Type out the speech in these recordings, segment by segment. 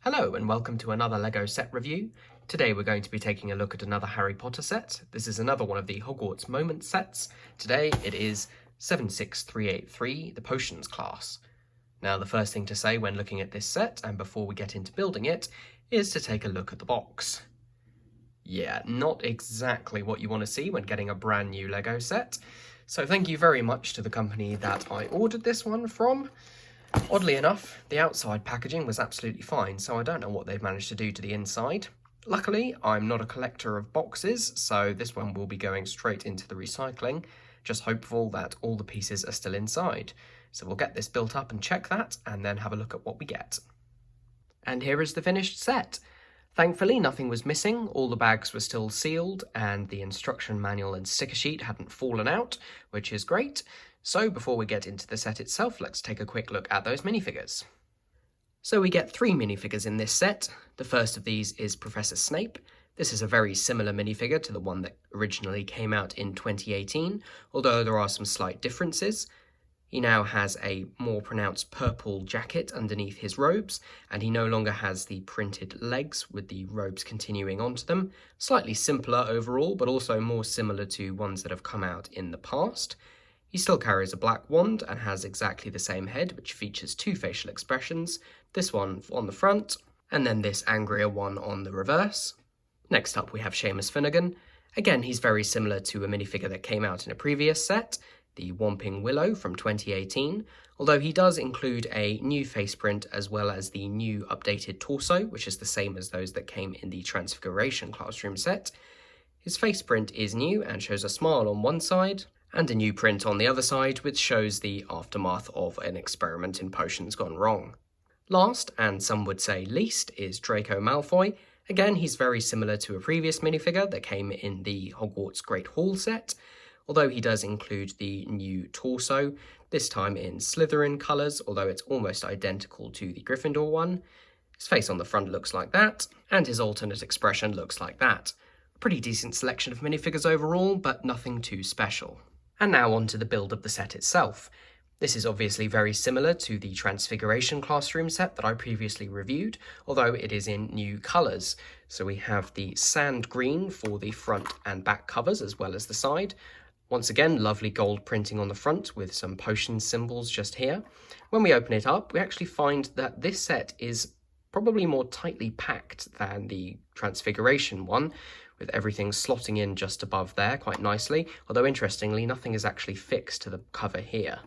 Hello and welcome to another LEGO set review. Today we're going to be taking a look at another Harry Potter set. This is another one of the Hogwarts Moment sets. Today it is 76383, the Potions class. Now the first thing to say when looking at this set, and before we get into building it, is to take a look at the box. Yeah, not exactly what you want to see when getting a brand new LEGO set. So thank you very much to the company that I ordered this one from. Oddly enough, the outside packaging was absolutely fine, so I don't know what they've managed to do to the inside. Luckily, I'm not a collector of boxes, so this one will be going straight into the recycling, just hopeful that all the pieces are still inside. So we'll get this built up and check that, and then have a look at what we get. And here is the finished set. Thankfully, nothing was missing, all the bags were still sealed, and the instruction manual and sticker sheet hadn't fallen out, which is great. So before we get into the set itself, let's take a quick look at those minifigures. So we get 3 minifigures in this set. The first of these is Professor Snape. This is a very similar minifigure to the one that originally came out in 2018, although there are some slight differences. He now has a more pronounced purple jacket underneath his robes, and he no longer has the printed legs with the robes continuing onto them. Slightly simpler overall, but also more similar to ones that have come out in the past. He still carries a black wand and has exactly the same head, which features 2 facial expressions, this one on the front, and then this angrier one on the reverse. Next up we have Seamus Finnegan. Again, he's very similar to a minifigure that came out in a previous set, the Whomping Willow from 2018, although he does include a new face print as well as the new updated torso, which is the same as those that came in the Transfiguration Classroom set. His face print is new and shows a smile on one side, and a new print on the other side, which shows the aftermath of an experiment in potions gone wrong. Last, and some would say least, is Draco Malfoy. Again, he's very similar to a previous minifigure that came in the Hogwarts Great Hall set, although he does include the new torso, this time in Slytherin colours, although it's almost identical to the Gryffindor one. His face on the front looks like that, and his alternate expression looks like that. A pretty decent selection of minifigures overall, but nothing too special. And now on to the build of the set itself. This is obviously very similar to the Transfiguration Classroom set that I previously reviewed, although it is in new colours. So we have the sand green for the front and back covers as well as the side. Once again, lovely gold printing on the front with some potion symbols just here. When we open it up, we actually find that this set is probably more tightly packed than the Transfiguration one, with everything slotting in just above there quite nicely, although interestingly nothing is actually fixed to the cover here.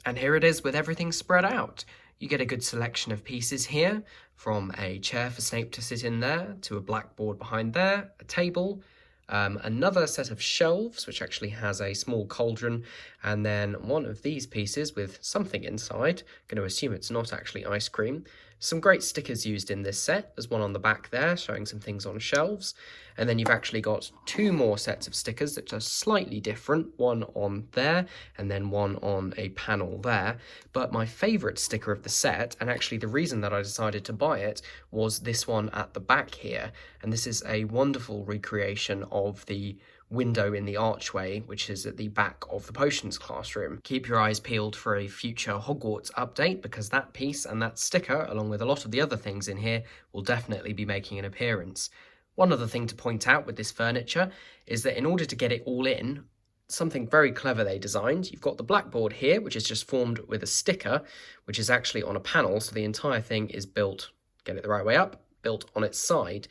And here it is with everything spread out. You get a good selection of pieces here, from a chair for Snape to sit in there, to a blackboard behind there, a table, another set of shelves which actually has a small cauldron, and then one of these pieces with something inside, going to assume it's not actually ice cream. Some great stickers used in this set. There's one on the back there showing some things on shelves, and then you've actually got 2 more sets of stickers that are slightly different, one on there and then one on a panel there. But my favourite sticker of the set, and actually the reason that I decided to buy it, was this one at the back here, and this is a wonderful recreation of the window in the archway, which is at the back of the Potions classroom. Keep your eyes peeled for a future Hogwarts update, because that piece and that sticker, along with a lot of the other things in here, will definitely be making an appearance. One other thing to point out with this furniture is that in order to get it all in, something very clever they designed. You've got the blackboard here, which is just formed with a sticker, which is actually on a panel, so the entire thing is built, get it the right way up, built on its side.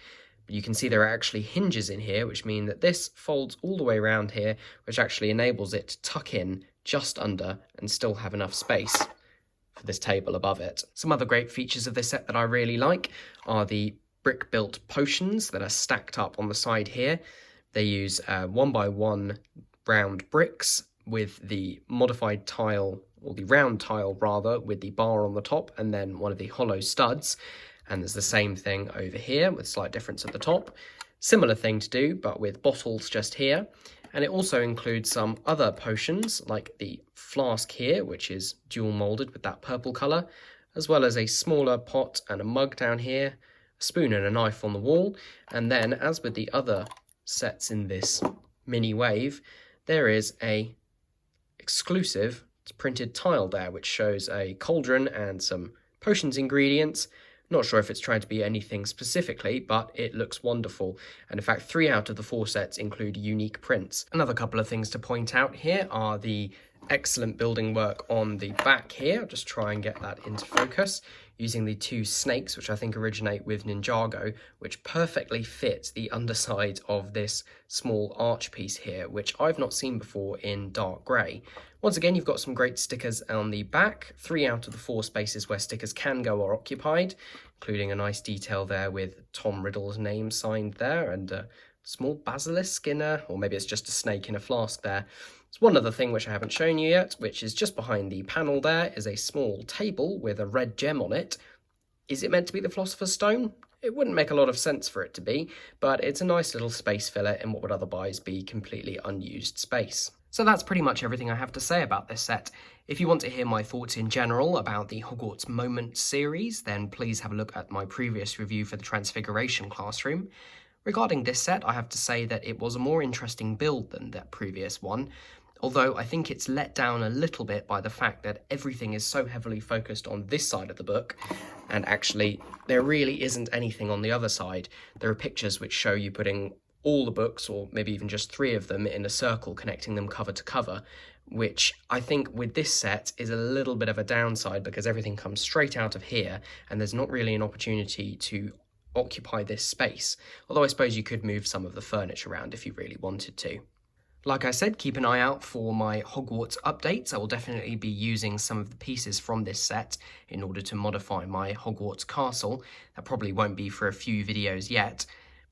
But you can see there are actually hinges in here, which mean that this folds all the way around here, which actually enables it to tuck in just under and still have enough space for this table above it. Some other great features of this set that I really like are the brick-built potions that are stacked up on the side here. They use 1x1 round bricks with the modified tile, or the round tile rather, with the bar on the top, and then one of the hollow studs. And there's the same thing over here with slight difference at the top. Similar thing to do, but with bottles just here. And it also includes some other potions, like the flask here, which is dual molded with that purple colour, as well as a smaller pot and a mug down here, a spoon and a knife on the wall. And then, as with the other sets in this mini wave, there is a exclusive printed tile there, which shows a cauldron and some potions ingredients, Not sure if it's trying to be anything specifically, but it looks wonderful. And in fact, 3 out of the 4 sets include unique prints. Another couple of things to point out here are the excellent building work on the back here. I'll just try and get that into focus, using the 2 snakes, which I think originate with Ninjago, which perfectly fit the underside of this small arch piece here, which I've not seen before in dark grey. Once again, you've got some great stickers on the back. 3 out of the 4 spaces where stickers can go are occupied, including a nice detail there with Tom Riddle's name signed there, and a small basilisk in a, or maybe it's just a snake in a flask there. There's one other thing which I haven't shown you yet, which is just behind the panel there is a small table with a red gem on it. Is it meant to be the Philosopher's Stone? It wouldn't make a lot of sense for it to be, but it's a nice little space filler in what would otherwise be completely unused space. So that's pretty much everything I have to say about this set. If you want to hear my thoughts in general about the Hogwarts Moment series, then please have a look at my previous review for the Transfiguration Classroom. Regarding this set, I have to say that it was a more interesting build than that previous one, although I think it's let down a little bit by the fact that everything is so heavily focused on this side of the book, and actually there really isn't anything on the other side. There are pictures which show you putting all the books, or maybe even just 3 of them, in a circle, connecting them cover to cover, which I think with this set is a little bit of a downside because everything comes straight out of here and there's not really an opportunity to occupy this space, although I suppose you could move some of the furniture around if you really wanted to. Like I said, keep an eye out for my Hogwarts updates. I will definitely be using some of the pieces from this set in order to modify my Hogwarts castle. That probably won't be for a few videos yet.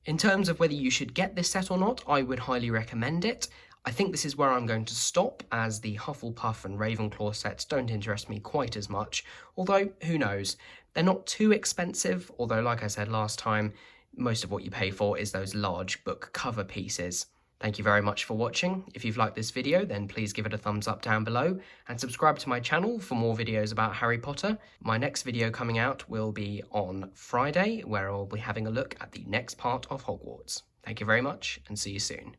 In terms of whether you should get this set or not, I would highly recommend it. I think this is where I'm going to stop, as the Hufflepuff and Ravenclaw sets don't interest me quite as much, although who knows. They're not too expensive, although like I said last time, most of what you pay for is those large book cover pieces. Thank you very much for watching. If you've liked this video, then please give it a thumbs up down below and subscribe to my channel for more videos about Harry Potter. My next video coming out will be on Friday, where I'll be having a look at the next part of Hogwarts. Thank you very much and see you soon.